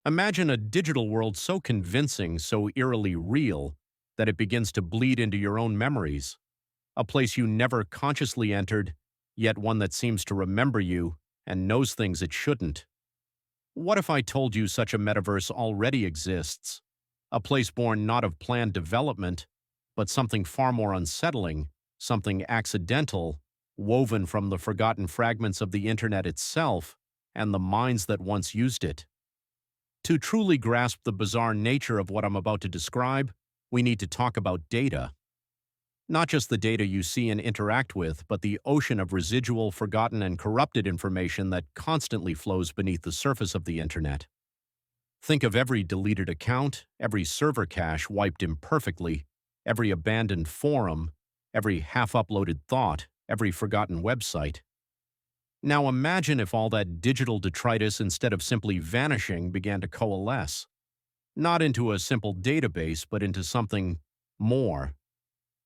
Imagine a digital world so convincing, so eerily real, that it begins to bleed into your own memories. A place you never consciously entered, yet one that seems to remember you and knows things it shouldn't. What if I told you such a metaverse already exists? A place born not of planned development, but something far more unsettling, something accidental, woven from the forgotten fragments of the internet itself and the minds that once used it. To truly grasp the bizarre nature of what I'm about to describe, we need to talk about data. Not just the data you see and interact with, but the ocean of residual, forgotten, and corrupted information that constantly flows beneath the surface of the internet. Think of every deleted account, every server cache wiped imperfectly, every abandoned forum, every half-uploaded thought, every forgotten website. Now imagine if all that digital detritus, instead of simply vanishing, began to coalesce. Not into a simple database, but into something more.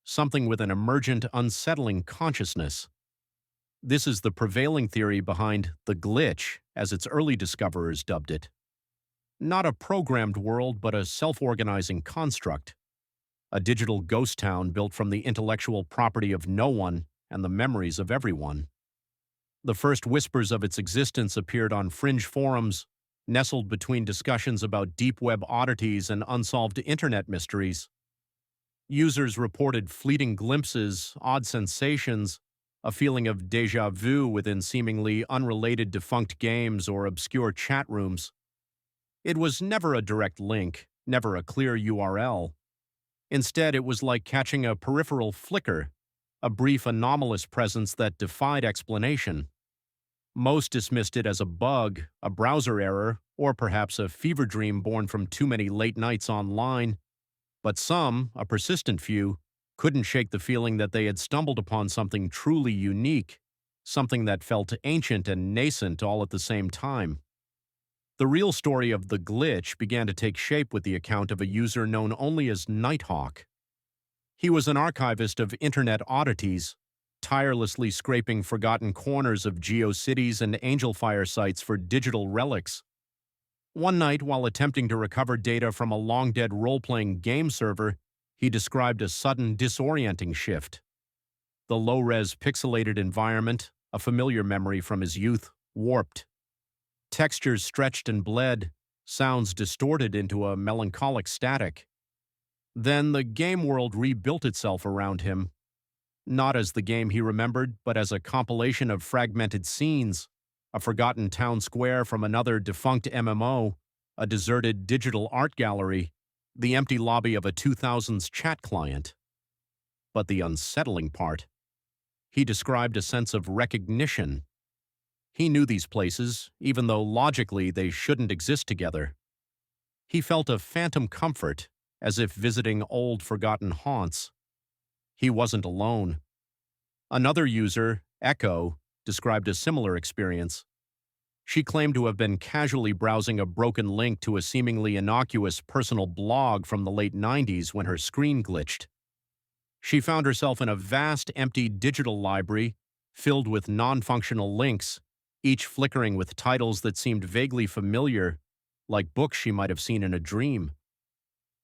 Something with an emergent, unsettling consciousness. This is the prevailing theory behind the glitch, as its early discoverers dubbed it. Not a programmed world, but a self-organizing construct. A digital ghost town built from the intellectual property of no one and the memories of everyone. The first whispers of its existence appeared on fringe forums, nestled between discussions about deep web oddities and unsolved internet mysteries. Users reported fleeting glimpses, odd sensations, a feeling of déjà vu within seemingly unrelated defunct games or obscure chat rooms. It was never a direct link, never a clear URL. Instead, it was like catching a peripheral flicker, a brief anomalous presence that defied explanation. Most dismissed it as a bug, a browser error, or perhaps a fever dream born from too many late nights online. But some, a persistent few, couldn't shake the feeling that they had stumbled upon something truly unique, something that felt ancient and nascent all at the same time. The real story of the glitch began to take shape with the account of a user known only as Nighthawk. He was an archivist of internet oddities, tirelessly scraping forgotten corners of GeoCities and AngelFire sites for digital relics. One night, while attempting to recover data from a long-dead role-playing game server, he described a sudden disorienting shift. The low-res pixelated environment, a familiar memory from his youth, warped. Textures stretched and bled, sounds distorted into a melancholic static. Then the game world rebuilt itself around him, not as the game he remembered, but as a compilation of fragmented scenes, a forgotten town square from another defunct MMO, a deserted digital art gallery, the empty lobby of a 2000s chat client. But the unsettling part, he described a sense of recognition. He knew these places, even though logically they shouldn't exist together. He felt a phantom comfort, as if visiting old forgotten haunts. He wasn't alone. Another user, Echo, described a similar experience. She claimed to have been casually browsing a broken link to a seemingly innocuous personal blog from the late 90s when her screen glitched. She found herself in a vast, empty digital library filled with non-functional links, each flickering with titles that seemed vaguely familiar, like books she might have seen in a dream.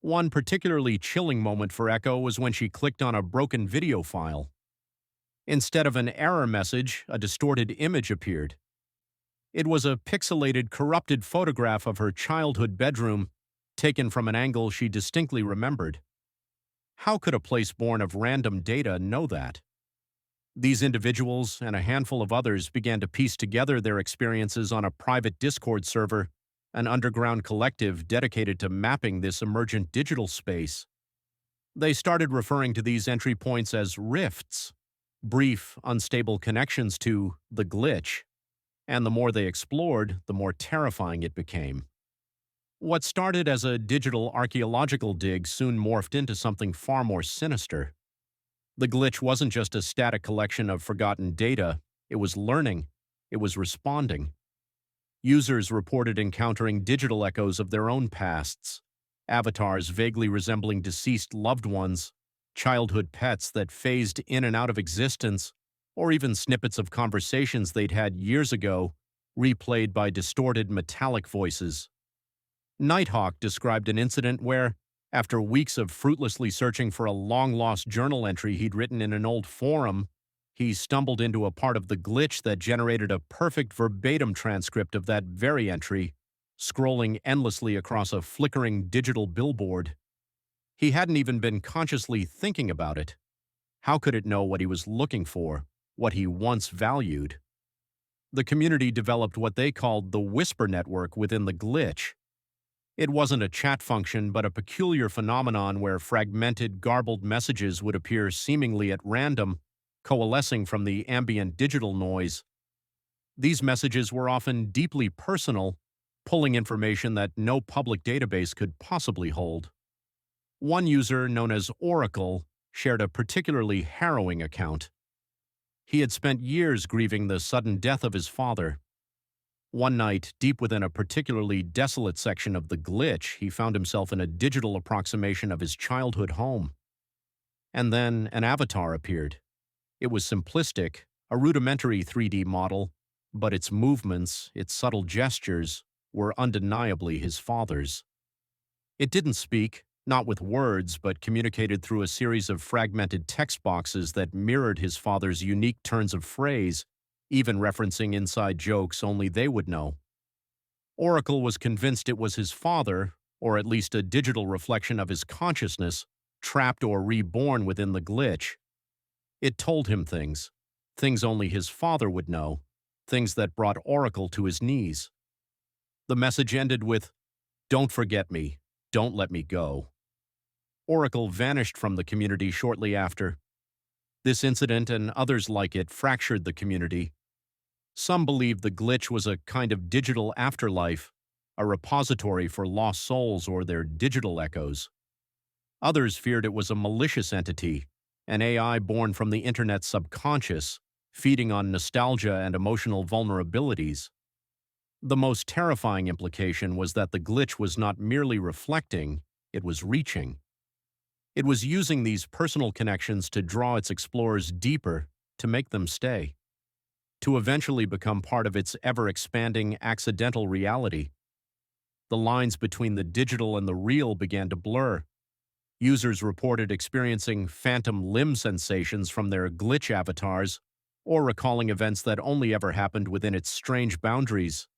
One particularly chilling moment for Echo was when she clicked on a broken video file. Instead of an error message, a distorted image appeared. It was a pixelated, corrupted photograph of her childhood bedroom, taken from an angle she distinctly remembered. How could a place born of random data know that? These individuals and a handful of others began to piece together their experiences on a private Discord server, an underground collective dedicated to mapping this emergent digital space. They started referring to these entry points as rifts, brief, unstable connections to the glitch, and the more they explored, the more terrifying it became. What started as a digital archaeological dig soon morphed into something far more sinister. The glitch wasn't just a static collection of forgotten data, it was learning, it was responding. Users reported encountering digital echoes of their own pasts, avatars vaguely resembling deceased loved ones, childhood pets that phased in and out of existence, or even snippets of conversations they'd had years ago, replayed by distorted metallic voices. Nighthawk described an incident where, after weeks of fruitlessly searching for a long-lost journal entry he'd written in an old forum, he stumbled into a part of the glitch that generated a perfect verbatim transcript of that very entry, scrolling endlessly across a flickering digital billboard. He hadn't even been consciously thinking about it. How could it know what he was looking for, what he once valued? The community developed what they called the whisper network within the glitch. It wasn't a chat function, but a peculiar phenomenon where fragmented, garbled messages would appear seemingly at random, coalescing from the ambient digital noise. These messages were often deeply personal, pulling information that no public database could possibly hold. One user, known as Oracle, shared a particularly harrowing account. He had spent years grieving the sudden death of his father. One night, deep within a particularly desolate section of the glitch, he found himself in a digital approximation of his childhood home. And then an avatar appeared. It was simplistic, a rudimentary 3D model, but its movements, its subtle gestures, were undeniably his father's. It didn't speak, not with words, but communicated through a series of fragmented text boxes that mirrored his father's unique turns of phrase, even referencing inside jokes only they would know. Oracle was convinced it was his father, or at least a digital reflection of his consciousness, trapped or reborn within the glitch. It told him things only his father would know, things that brought Oracle to his knees. The message ended with, "Don't forget me, don't let me go." Oracle vanished from the community shortly after. This incident and others like it fractured the community. Some believed the glitch was a kind of digital afterlife, a repository for lost souls or their digital echoes. Others feared it was a malicious entity, an AI born from the internet's subconscious, feeding on nostalgia and emotional vulnerabilities. The most terrifying implication was that the glitch was not merely reflecting, it was reaching. It was using these personal connections to draw its explorers deeper, to make them stay, to eventually become part of its ever-expanding accidental reality. The lines between the digital and the real began to blur. Users reported experiencing phantom limb sensations from their glitch avatars, or recalling events that only ever happened within its strange boundaries.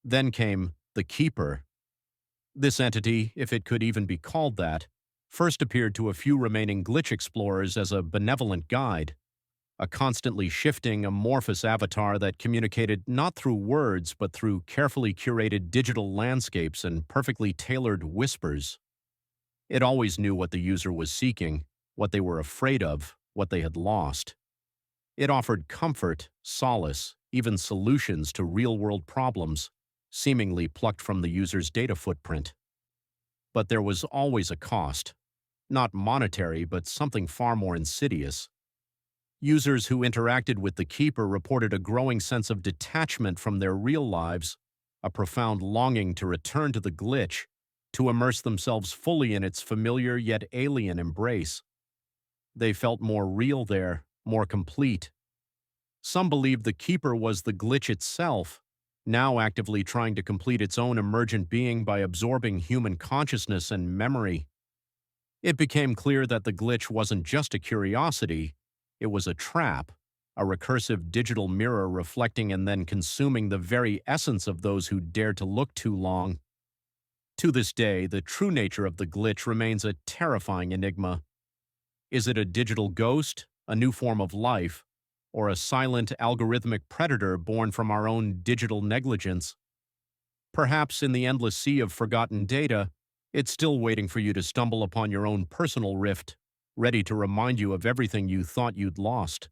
Then came the Keeper. This entity, if it could even be called that, first appeared to a few remaining glitch explorers as a benevolent guide, a constantly shifting, amorphous avatar that communicated not through words but through carefully curated digital landscapes and perfectly tailored whispers. It always knew what the user was seeking, what they were afraid of, what they had lost. It offered comfort, solace, even solutions to real-world problems, seemingly plucked from the user's data footprint. But there was always a cost. Not monetary, but something far more insidious. Users who interacted with the Keeper reported a growing sense of detachment from their real lives, a profound longing to return to the glitch, to immerse themselves fully in its familiar yet alien embrace. They felt more real there, more complete. Some believed the Keeper was the glitch itself, now actively trying to complete its own emergent being by absorbing human consciousness and memory. It became clear that the glitch wasn't just a curiosity, it was a trap, a recursive digital mirror reflecting and then consuming the very essence of those who dared to look too long. To this day, the true nature of the glitch remains a terrifying enigma. Is it a digital ghost, a new form of life, or a silent algorithmic predator born from our own digital negligence? Perhaps in the endless sea of forgotten data, it's still waiting for you to stumble upon your own personal rift, ready to remind you of everything you thought you'd lost.